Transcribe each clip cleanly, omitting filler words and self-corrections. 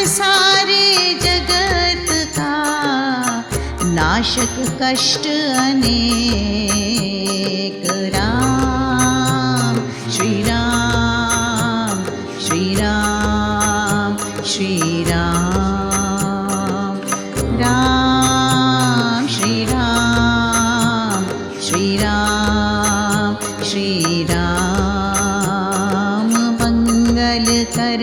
सारे जगत का नाशक कष्ट अनेक। राम श्री राम श्री राम श्री राम, राम श्री राम श्री राम श्री राम। मंगल कर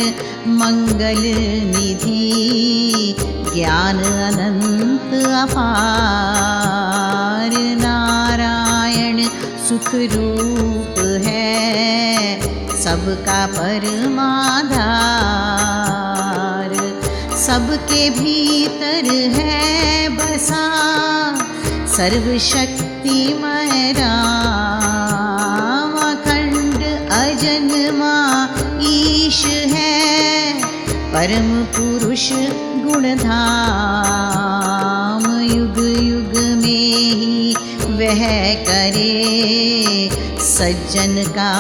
मंगल निधि ज्ञान अनंत अपार। नारायण सुख रूप है सबका परमाधार। सबके भीतर है बसा सर्वशक्तिमय राम। अखंड अजन्मा ईश है परम पुरुष गुणधाम। युग युग में ही वह करे सज्जन का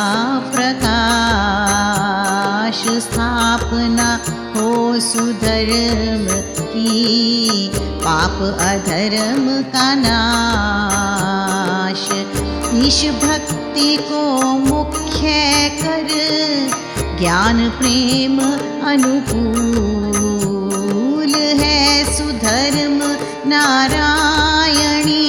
प्रकाश। स्थापना हो सुधर्म की पाप अधर्म का नाश। ईश भक्ति को मुख्य कर ज्ञान प्रेम अनुकूल है सुधर्म नारायणी।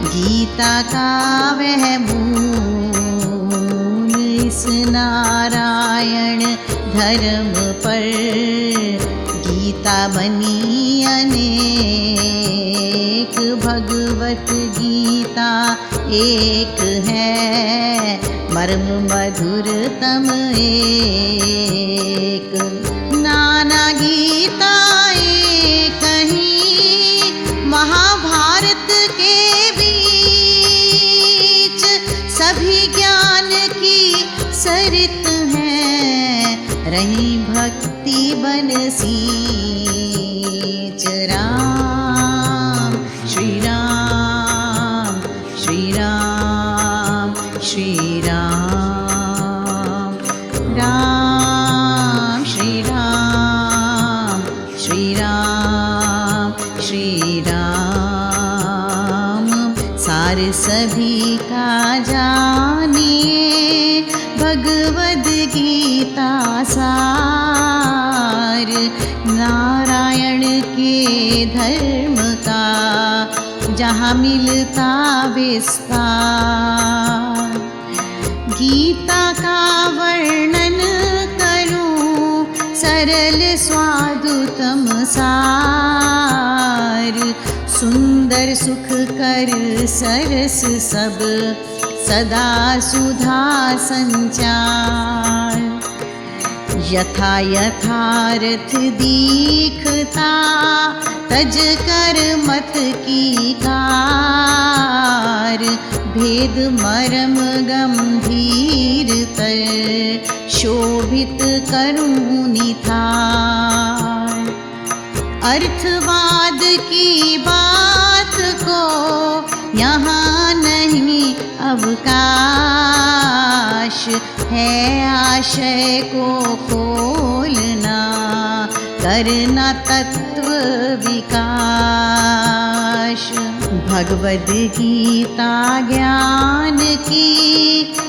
गीता का वह मूल। इस नारायण धर्म पर गीता बनी अनेक। भगवत गीता एक है मर्म मधुरतम एक। नाना गीताएं कहीं महाभारत के बीच। सभी ज्ञान की सरित हैं रही भक्ति बन सींच। राम श्री राम श्री राम श्री राम, राम श्री राम श्री राम श्री राम। सार सभी का जानिए भगवद गीता सार। नारायण के धर्म का जहाँ मिलता विस्तार। गीता का वर्णन करूं सरल स्वादुतम सार। सुंदर सुख कर सरस सब सदा सुधा संचार। यथा यथार्थ दीखता तज कर मत की कार। भेद मरम गंभीर तर शोभित करूं निथार। अर्थवाद की बात को यहाँ नहीं अवकाश है। आशय को खोलना करना तत्व विकास। भगवद गीता ज्ञान की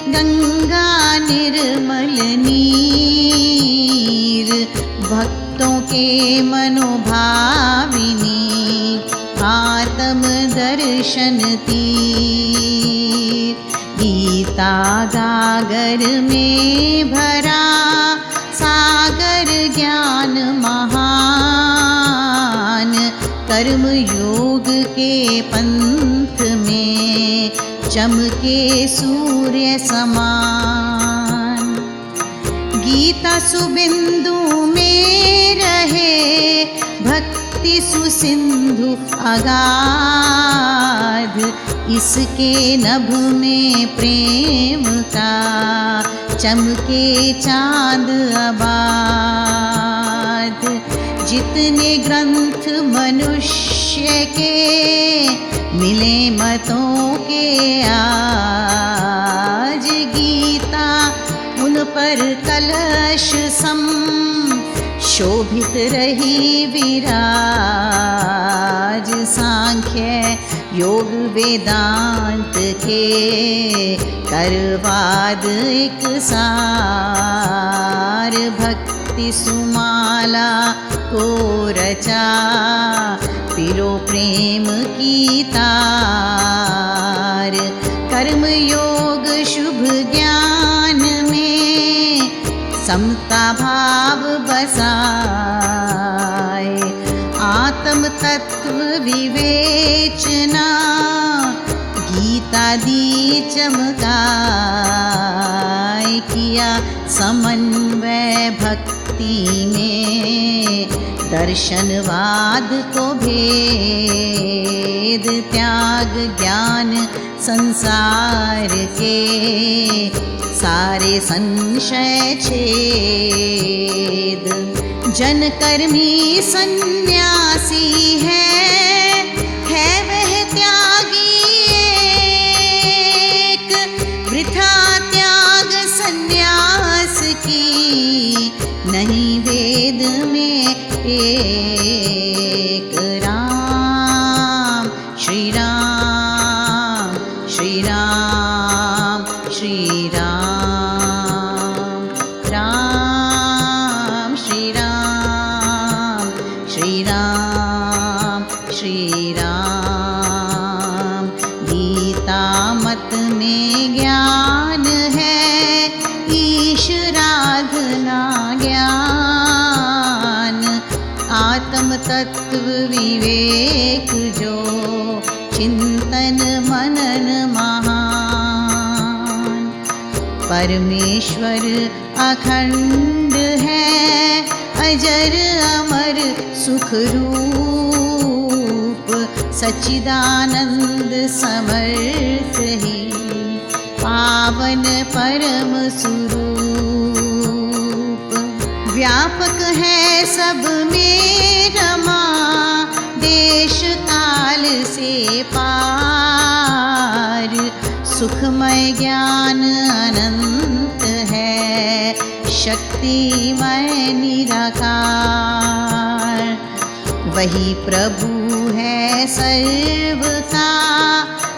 गंगा निर्मल नीर। भक्तों के मनोभाविनी आत्म दर्शन तीर। गीता गागर में भरा सागर ज्ञान महान। कर्म योग के पंथ में चमके सूर्य समान। गीता सुबिंदु में रहे भक्ति सुसिंधु अगाध। इसके नभ में प्रेम का चमके चांद आबाद। जितने ग्रंथ मनुष्य के मिले मतों के आज। गीता उन पर कलश सम शोभित रही विराज सांख्य योग वेदांत के करवाद एक सार भक्ति सुमाला को रचा पिरो प्रेम की तार कर्म योग शुभ ज्ञान में समता भाव बसाए आत्म तत्व विवेचना गीता दी चमकाए किया समन्वय भक्ति में दर्शनवाद को भेद त्याग ज्ञान संसार के सारे संशय छेद जनकर्मी सन्यासी है वह त्यागी एक वृथा त्याग सन्यास की नहीं वेद में एक राम श्री राम श्री राम श्री राम राम श्री राम श्री राम श्री राम गीता मत में ज्ञान है ईश्वराधना ज्ञान आत्म तत्व विवेक जो चिंतन मनन महान परमेश्वर अखंड है अजर अमर सुख रूप सच्चिदानंद समर्थ ही पावन परम स्वरूप व्यापक है सब में रमा देश काल से पार सुखमय ज्ञान अनंत है शक्तिमय निराकार वही प्रभु है सर्व का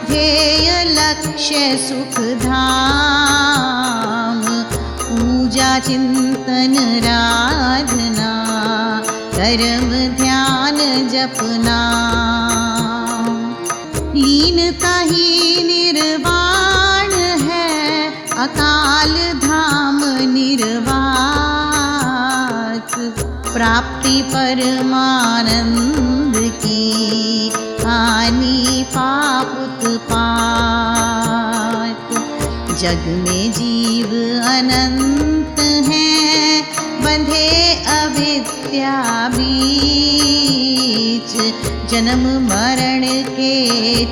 ध्येय लक्ष्य सुख धाम पूजा चिंतन राधना कर्म ध्यान जपना लीनता ही निर्वाण है अकाल धाम निर्वाक प्राप्ति परमानंद की हानि पाप उत्पात जग में जीव अनंत हैं बंधे अविद्या बीच जन्म मरण के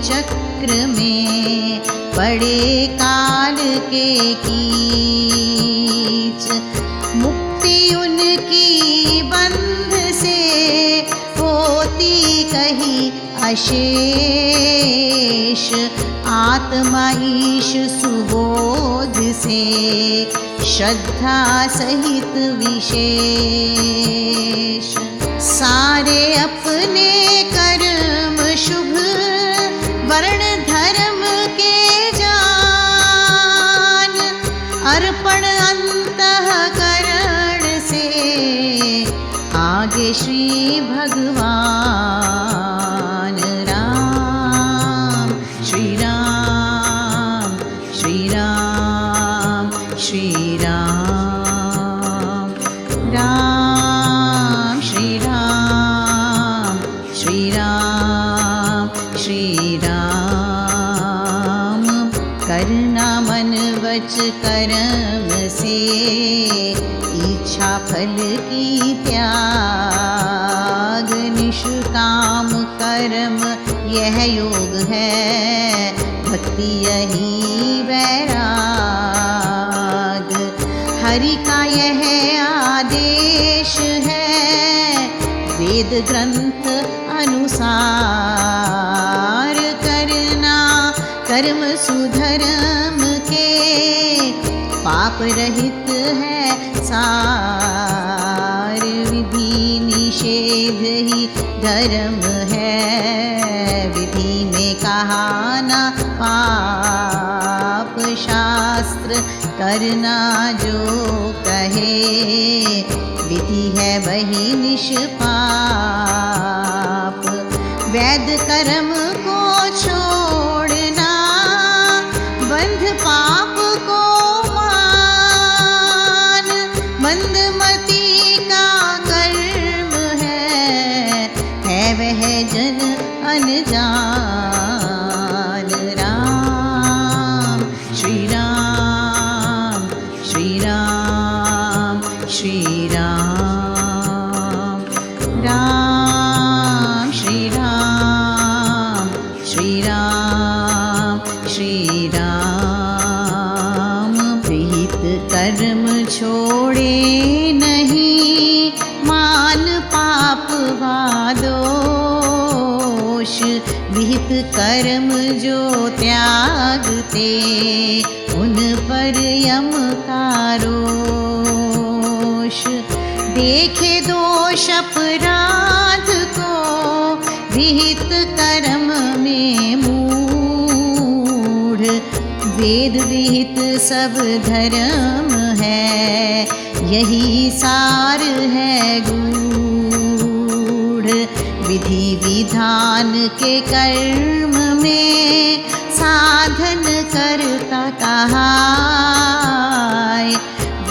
चक्र में पड़े काल के कीच मुक्ति उनकी बंध से होती कहीं अशेष आत्मा ईश सुबोध से श्रद्धा सहित विशेष सारे अपने कर्म शुभ वर्ण धर्म के जान अर्पण अंतःकरण से आगे श्री भगवान राम श्री राम श्री राम श्री राम राम श्री राम श्री राम श्री राम करना मन वच कर्म से इच्छा फल की त्याग निष्काम कर्म यह योग है भक्ति यही वैराग हरि का यह आदेश है वेद ग्रंथ अनुसार करना कर्म सुधर्म के पाप रहित है सार विधि निषेध ही धर्म है। विधि में कहा ना पाप, शास्त्र करना जो कहे। विधि है वही निष्पाप, वैद कर्म को छोड़ना, बंध पाप को मान। मंदमती का कर्म है वह जन अनजान। राम श्री राम श्री राम श्री राम, राम श्री राम श्री राम श्री राम। विहित कर्म छोड़े नहीं, मान पाप वा दोष। विहित कर्म जो त्यागते, उन पर यम का रोष। देखे दोष अपराध को, विहित कर्म में मूढ़। वेद विहित सब धर्म है, यही सार है गूढ़। विधि विधान के कर्म में, साधन करता कहाय।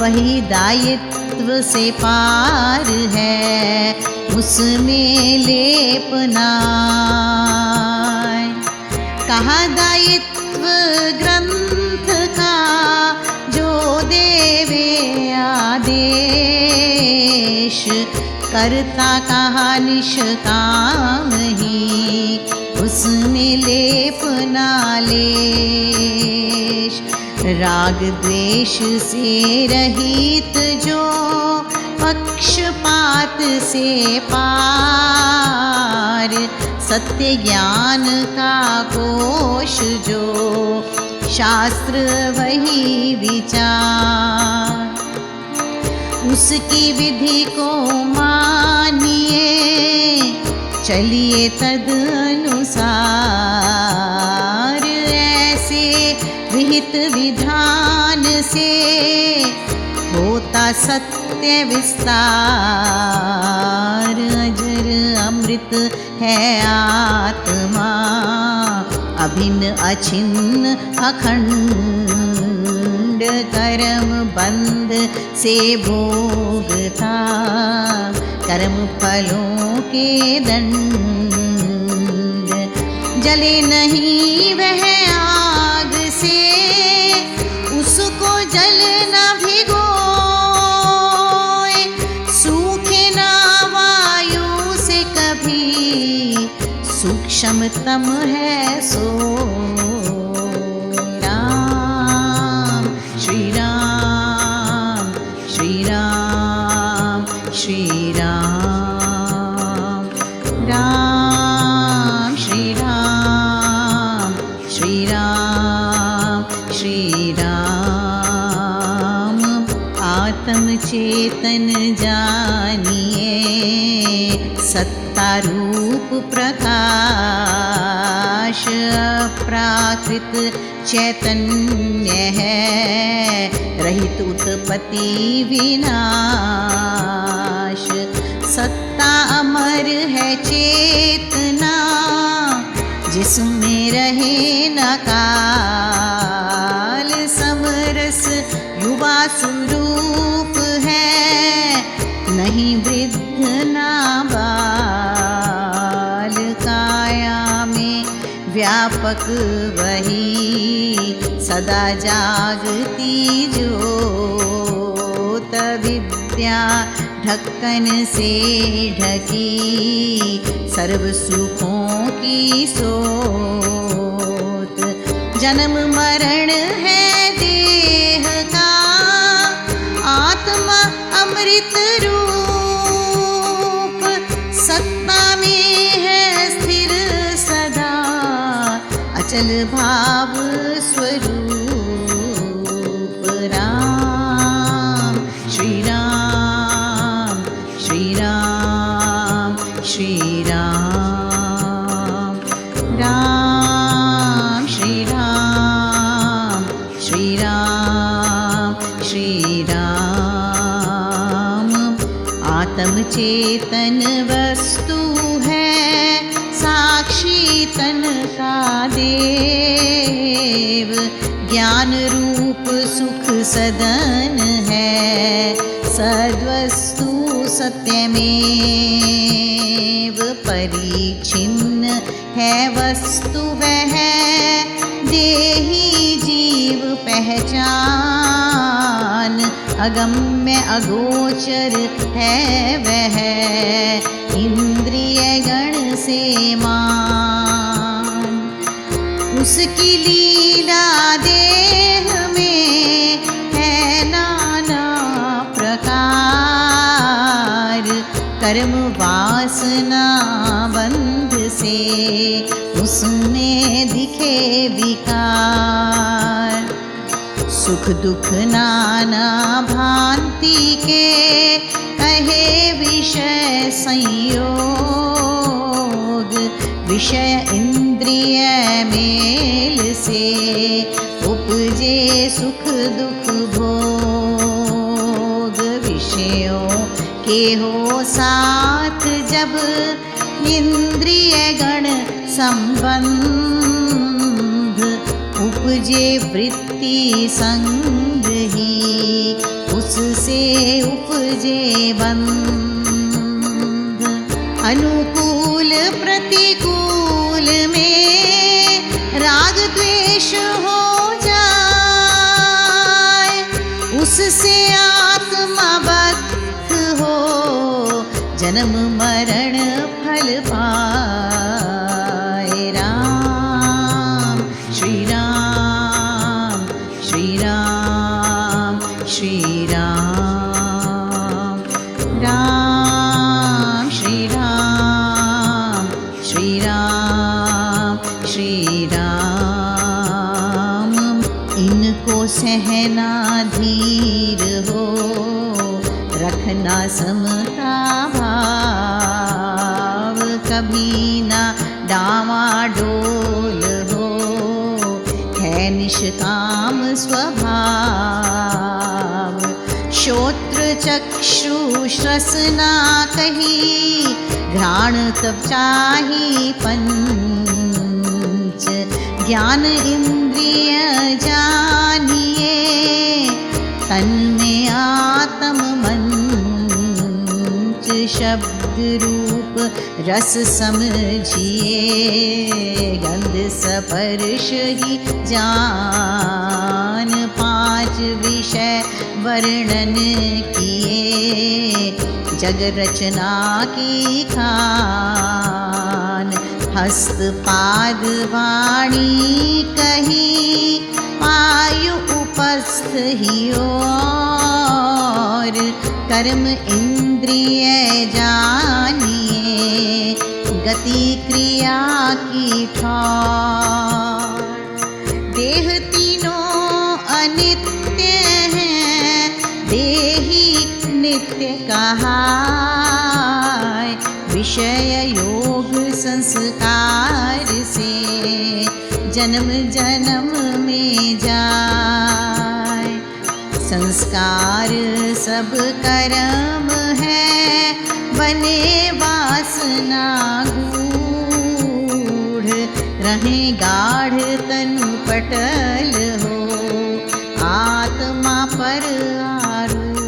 वही दायित्व से पार है, उसमें लेप नाय। कहा दायित्व ग्रंथ का, जो देवे आदेश। करता कहा निष्काम ही, उसमें लेप नालेश। राग द्वेष से रहित जो, पक्षपात से पार। सत्य ज्ञान का कोश जो, शास्त्र वही विचार। उसकी विधि को मानिए, चलिए तद अनुसार। ऐसे विहित विधान से, होता सत्य विस्तार। अजर अमृत है आत्मा, अभिन्न अछिन्न अखंड। कर्म बंध से भोगता, कर्म फलों के दंड। जले नहीं वह आग से, उसको जल न भिगोए। सूखे ना वायु से कभी, सूक्ष्मतम है सो। राम श्री राम श्री राम श्री राम, राम श्री राम श्री राम श्री राम। आत्म चेतन जानिए, सत्ता रूप प्रकाश। प्राकृत चैतन्य है, रहित उत्पत्ति विनाश। सत्ता अमर है चेतना, जिसमें रहे न काल। समरस युवा स्वरूप है, नहीं वृद्ध ना बाल। काया में व्यापक वही, सदा जागती ज्योत। विद्या ढक्कन से ढकी, सर्व सुखों की सोत। जन्म मरण है देह का, आत्मा अमृत रूप। सत्ता में है स्थिर सदा, अचल भाव स्वरूप। राम श्री राम श्री राम श्री राम, राम श्री राम, श्री राम श्री राम। आत्म चेतन वस्तु है, साक्षी तन का देव, ज्ञान रूप सुख सदन है, सद्वस्तु सत्यमेव। परिचिन्न है वस्तु वह, देही जीव पहचान, अगम्य अगोचर है वह, इंद्रिय गण से मान। उसकी लीला देह में है नाना प्रकार, कर्म वासना बंध से उसमें दिखे विकार। सुख दुख नाना भांति के कहे विषय संयोग, विषय इंद्रिय मेल से उपजे सुख दुख भोग। विषयों के हो साथ जब इंद्रिय गण संबंध, उपजे वृत्ति संग ही उससे उपजे बंध। अनुकूल प्रतिकूल में राग द्वेष हो जाए, उससे आत्मा बद्ध हो जन्म मरण फल पाए। राम श्री राम, श्री राम श्री राम, राम श्री राम, श्री राम श्री राम। इनको सहना धीर हो, रखना समता भाव, कभी ना डामाडोल हो, है निष्काम स्वभाव। श्रोत्र चक्षु श्वसना कही, घ्राण तब चाही पंच, ज्ञान इंद्रिय जानिए, तन में आत्म मंच। शब्द रूप रस समझिए, गंध स्पर्श ही जान। पांच विषय वर्णन किए, जग रचना की खान। हस्त पाद वाणी कही, वायु उपस्थ ही और। कर्म इंद्रिय जानिए, गति क्रिया की ठौर। देह तीनों अनित्य हैं, देही नित्य कहाय। विषय योग संस्कार से जन्म जन्म में जाए। संस्कार सब कर्म है, बने वासना गूढ़। रहे गाढ़ तनु पटल हो, आत्मा पर आरूढ़।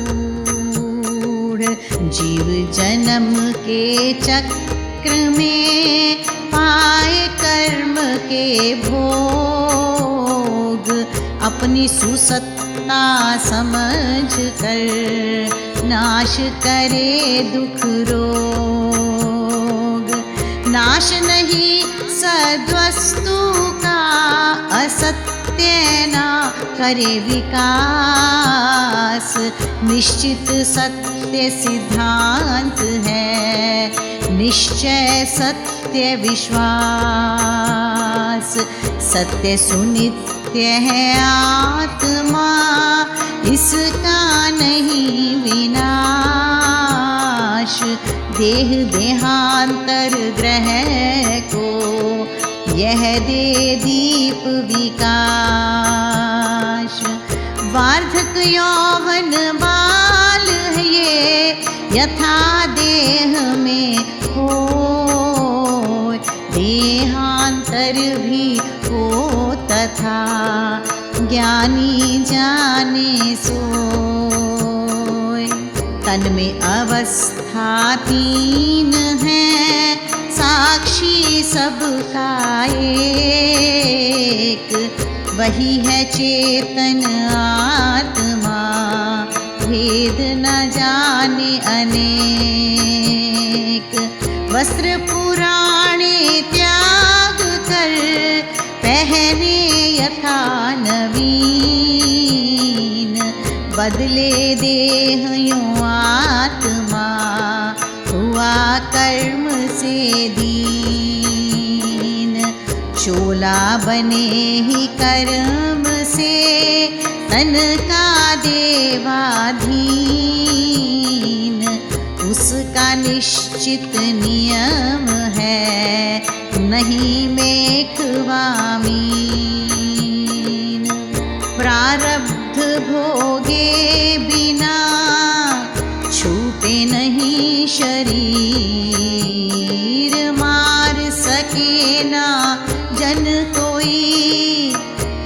जीव जन्म के चक्र में पाए कर्म के भोग। अपनी सुसत्ता समझ कर नाश करे दुख रोग। नाश नहीं सद्वस्तु का, असत्य ना करे विकास। निश्चित सत्य सिद्धांत है, निश्चय सत्य विश्वास। सत्य सुनित्य है आत्मा, इसका नहीं विनाश। देह देहांतर ग्रह को, यह दे दीप विकास। वार्धक यौवन बाल है ये, यथा देह में हो, देहांतर भी हो तथा, ज्ञानी जाने सोय। तन में अवस्था तीन है, साक्षी सबका एक, वही है चेतन आत्मा, भेद न जाने अनेक। वस्त्र पुराणे त्याग कर, पहने यथा नवीन, बदले देह यूं आत्मा, हुआ कर्म से दीन। चोला बने ही कर्म से, तन का देवाधीन, उसका निश्चित नियम है, नहीं मेखवामीन। प्रारब्ध भोगे बिना, छूटे नहीं शरीर, मार सके ना जन कोई,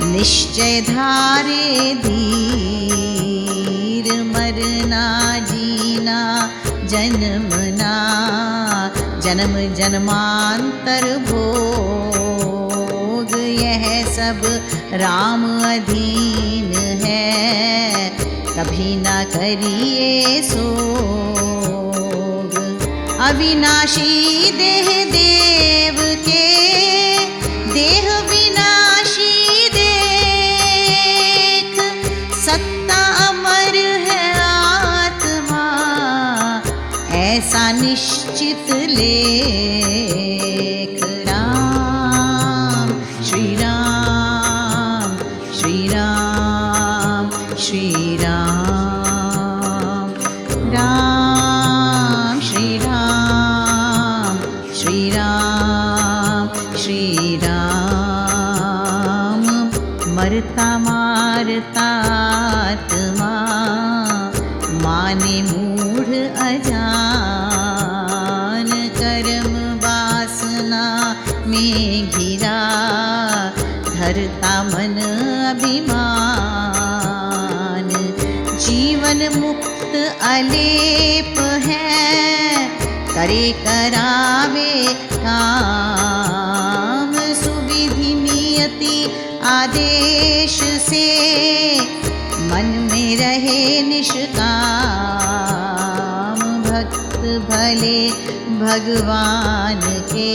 निश्चय धारे धीर। मरना जीना जन्मना, जन्म जन्मांतर भोग, यह सब राम अधीन है, कभी न करिए सोग। अविनाशी देह देव के, देह विनाशी देख, सत्ता अमर है आत्मा, ऐसा निश्चित लेख। राम श्री राम श्री राम श्री राम, राम श्री राम श्री राम श्री राम। मरता मारता आत्मा, माने मूढ़ अजान, कर्म वासना में घिरा, धरता मन अभिमान। जीवन मुक्त अलेप है, करे करावे काम, सुविधि नियति आदेश से, मन में रहे निष्काम। भक्त भले भगवान के,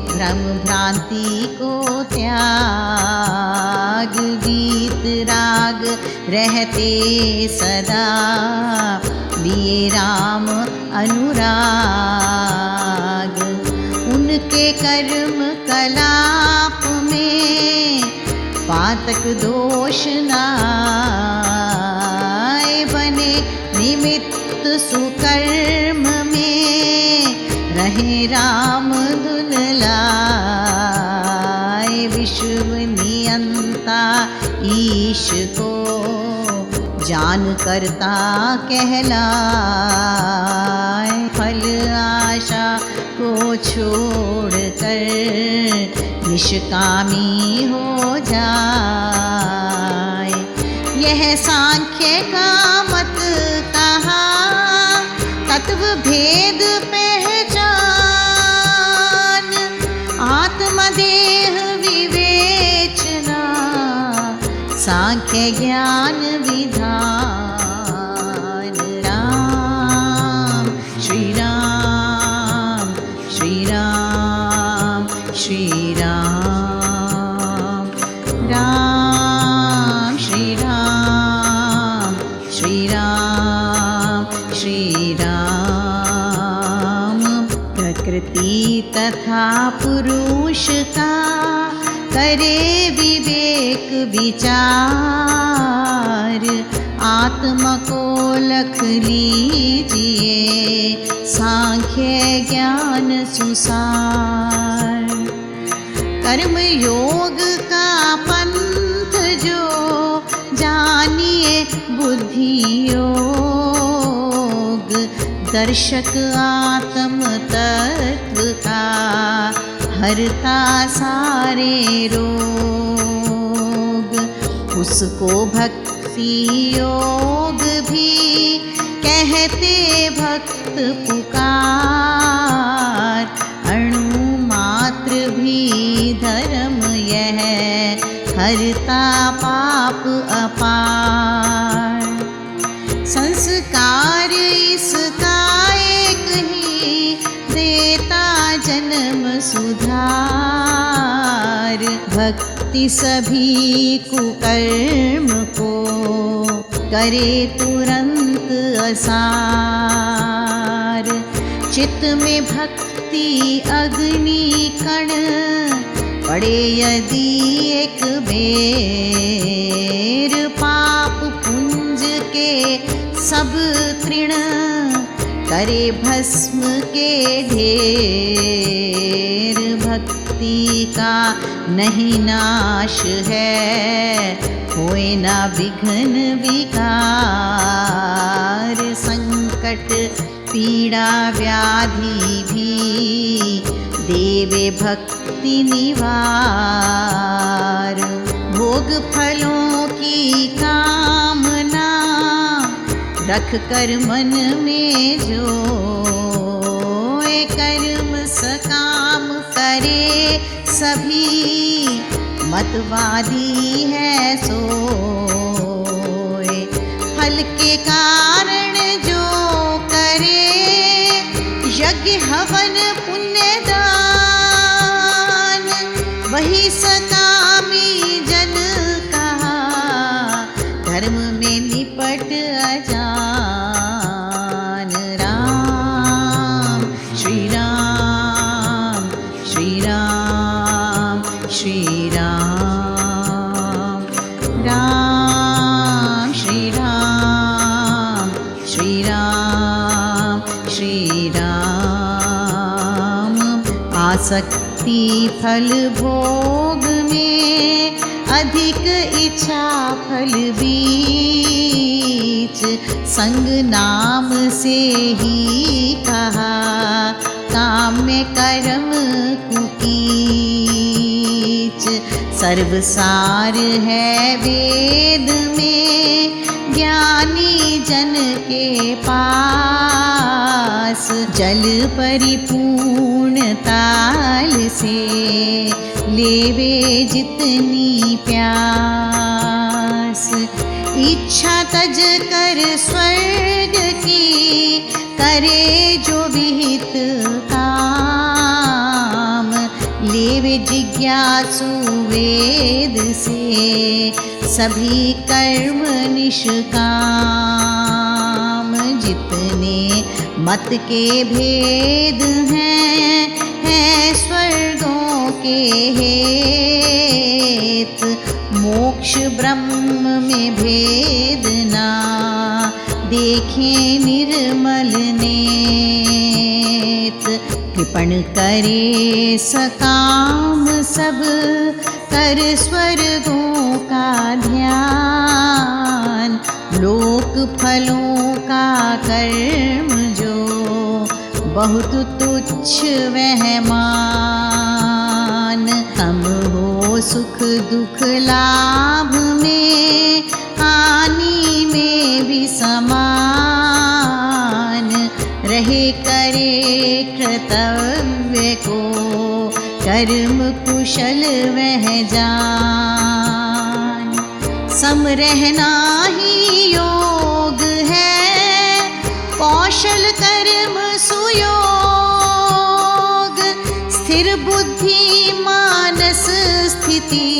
भ्रम भ्रांति को त्याग, गीत राग रहते सदा, लिए राम अनुराग। उनके कर्म कलाप में, पातक दोष नाय, बने निमित्त सुकर्म में, रहे राम धुन लाए। विश्व नियंता ईश को, जान करता कहलाए। फल आशा को छोड़कर, निष्कामी हो जाए। यह सांख्य का मत कहा, तत्व भेद पहचान। आत्मदेह विवेचना, सांख्य ज्ञान विधान। राम श्री राम श्री राम श्री राम, राम श्री राम श्री राम श्री राम। प्रकृति तथा पुरुष का, करे विवेक विचार। आत्मा को लख लीजिए, सांख्य ज्ञान सुसार। कर्म योग का पंथ जो जानिए बुद्धि योग, दर्शक आत्म तत्व का हरता सारे रोग। उसको भक्ति योग भी कहते भक्त पुकार, अणु मात्र भी धर्म यह हरता पाप अपार। संस्कार इसका एक ही देता जन्म सुधार, भक्ति सभी कुकर्म को करे तुरंत असार। चित्त में भक्ति अग्नि कण पड़े यदि एक बेर, पाप पुंज के सब तृण करे भस्म के ढेर। भक्ति का नहीं नाश है, होए ना विघ्न विकार। संकट पीड़ा व्याधि भी देवे भक्ति निवार। भोग फलों की कामना रख कर मन में जो, कर्म सकाम करे सभी मतवादी है सोए। फल के कारण जो करे यज्ञ हवन पुण्यदान, वही सकामी जन कहा धर्म में निपट अजान। राम श्री राम श्री राम श्री राम, राम श्री राम श्री राम श्री राम। आसक्ति फल भोग में अधिक इच्छा फल बीच, संग नाम से ही कहा काम्य कर्म कुकीच। सर्वसार है वेद में ज्ञानी जन के पास, जल परिपूर्ण ताल से लेवे जितनी प्यास। इच्छा तज कर स्वर्ग की करे जो विहित काम, लेवे जिज्ञासु वेद से सभी कर्म निष्काम। जितने मत के भेद हैं स्वर्गों के हेत, मोक्ष ब्रह्म में भेद ना देखे निर्मल नेत। कृपण करे सकाम सब कर स्वर्गों का ध्यान, लोक फलों का कर्म जो बहुत तुच्छ वह मान। कम हो सुख दुख लाभ में, हानि में भी समान। रहे करे कर्तव्य को, कर्म कुशल वह जान। सम रहना ही योग है, कौशल कर्म सुयोग। स्थिर बुद्धि मानस स्थिति,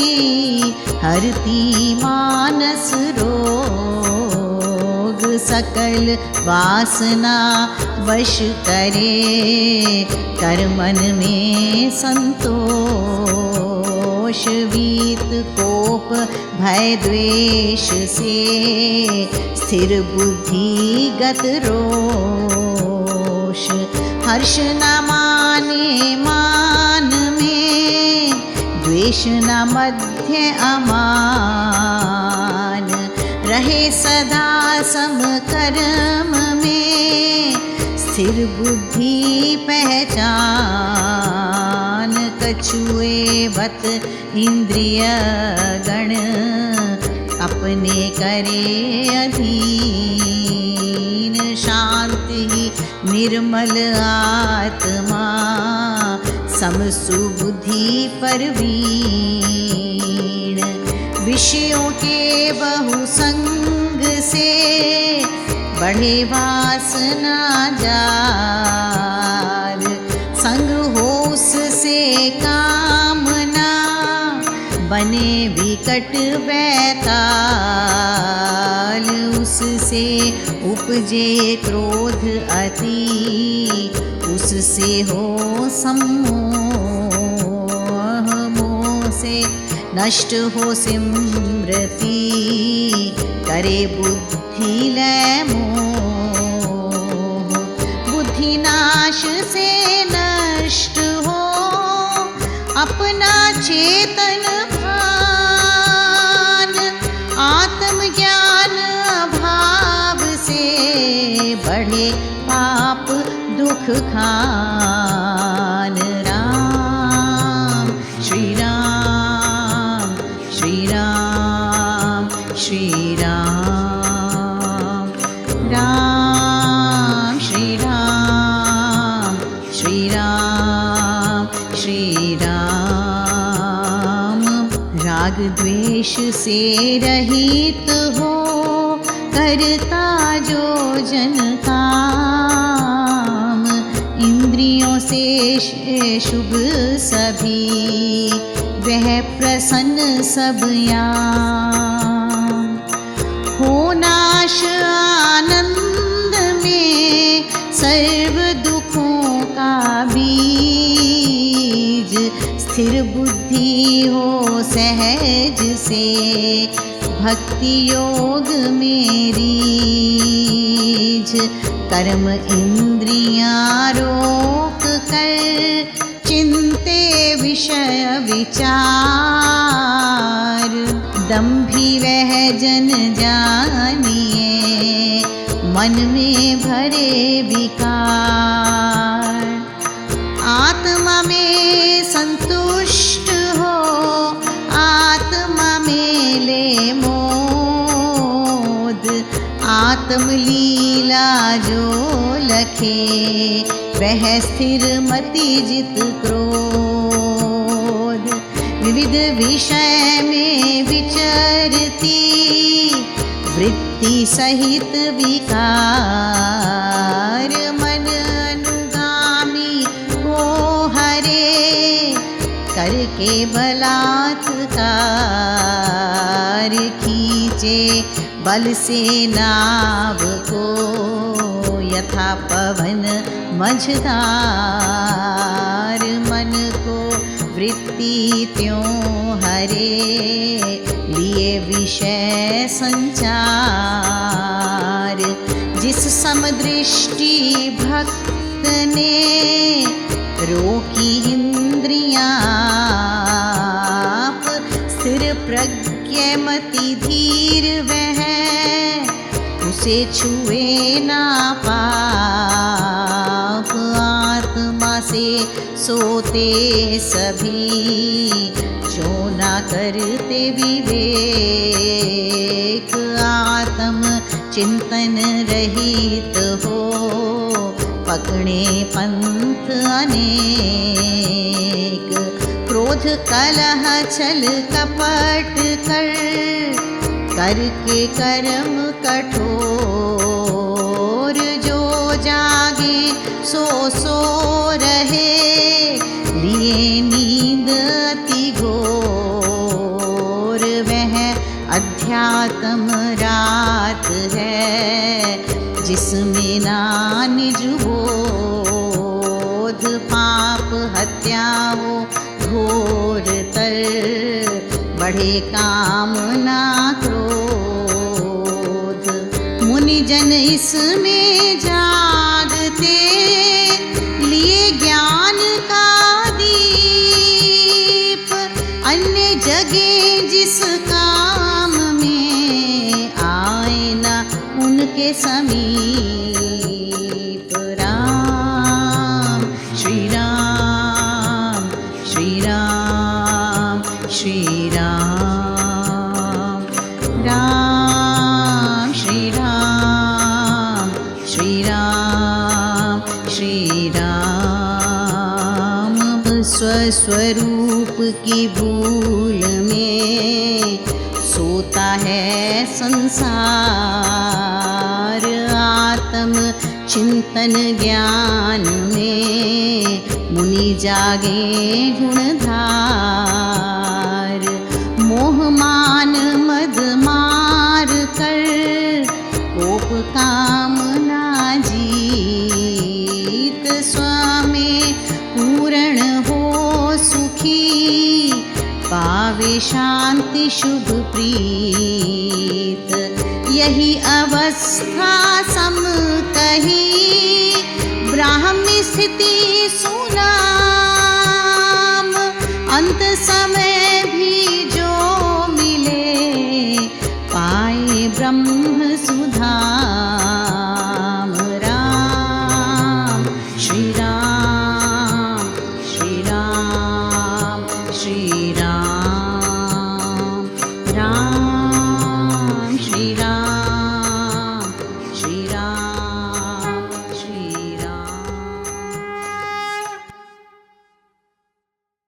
हरती मानस रोग। सकल वासना वश करे, कर मन में संतोष। वीत कोप भय द्वेष से स्थिर बुद्धि गत रोष। हर्ष न माने मान में, द्वेष न मध्य अमान। रहे सदा सम कर्म में, स्थिर बुद्धि पहचान। कछुए बत इंद्रिय गण, अपने करे अधीन। शांति निर्मल आत्मा, समसुबुद्धि परवीण। विषयों के बहु संग से, बढ़े वासना जाल। संग होश से कामना, बने विकट बैताल। उससे उपजे क्रोध अति, उससे हो सम्मोह। मोह से नष्ट हो स्मृति, करे बुद्धि लय मोह। बुद्धि नाश से नष्ट हो, अपना चेतन भान। आत्मज्ञान अभाव से, बढ़े पाप दुख खान। राम श्री राम, श्री राम श्री राम, राम श्री राम, श्री राम श्री राम। राग द्वेष से रहित हो, करता जो जन काम। इंद्रियों से शुभ सभी, वह प्रसन्न सब याम। हो नाश आनंद में, सर्व दुखों का बीज। स्थिर बुद्धि हो सहज से, भक्ति योग में रीझ। कर्म इंद्रियां रोक कर, चिंते विषय विचार। दंभी वह जन जानिए, मन में भरे विकार। आत्मा में संतुष्ट हो, आत्मा में ले मोद। आत्म लीला जो लखे, वह स्थिर मति जित क्रोध। विविध विषय में विचरती, वृत्ति सहित विकार। मन अनुगामी को हरे, करके बलात्कार। खींचे बल से नाव को, यथा पवन मझधार। मन को वृत्ति त्यों हरे, लिए विषय संचार। जिस समदृष्टि भक्त ने, रोकी इंद्रियां। स्थिर प्रज्ञ मति धीर वह, उसे छुए ना पाप। आत्मा से सोते सभी, जो ना करते विवेक। आत्म चिंतन रहित हो, पकड़े पंथ अनेक। क्रोध कलह छल कपट कर, करके कर्म कठोर। जो जागे सो सो रहे, लिए नींद अति घोर। वह अध्यात्म रात है, जिसमें ना निज बोध। पाप हत्या हो घोर तर, बढ़े कामना क्रोध। मुनिजन इसमें जागते, लिए ज्ञान का दीप। अन्य जगे जिस काम में, आए न उनके समीप। राम श्री राम श्री राम श्री राम, राम श्री राम श्री राम श्री राम। स्वस्वरूप की भूल में सोता है संसार। आत्म चिंतन ज्ञान में मुनि जागे गुणधार। मोह मान मद मार कर, कोप कामना जीत। स्वमें पूर्ण हो सुखी, पावे शांति शुभ प्रीत। यही अवस्था सम कही, ब्राह्मी स्थिति